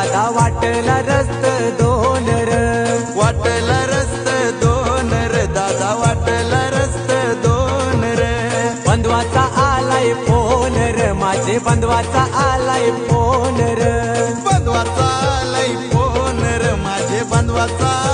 दादा वाटला रस्त दोन र, वाटला रस्त दोन र दादा, वाटला रस्त दोन र. बंधवाचा आलाय फोन र, माझे बंधवाचा आलाय फोन र. बंधवाचा आलाय फोन र, माझे बंधवाचा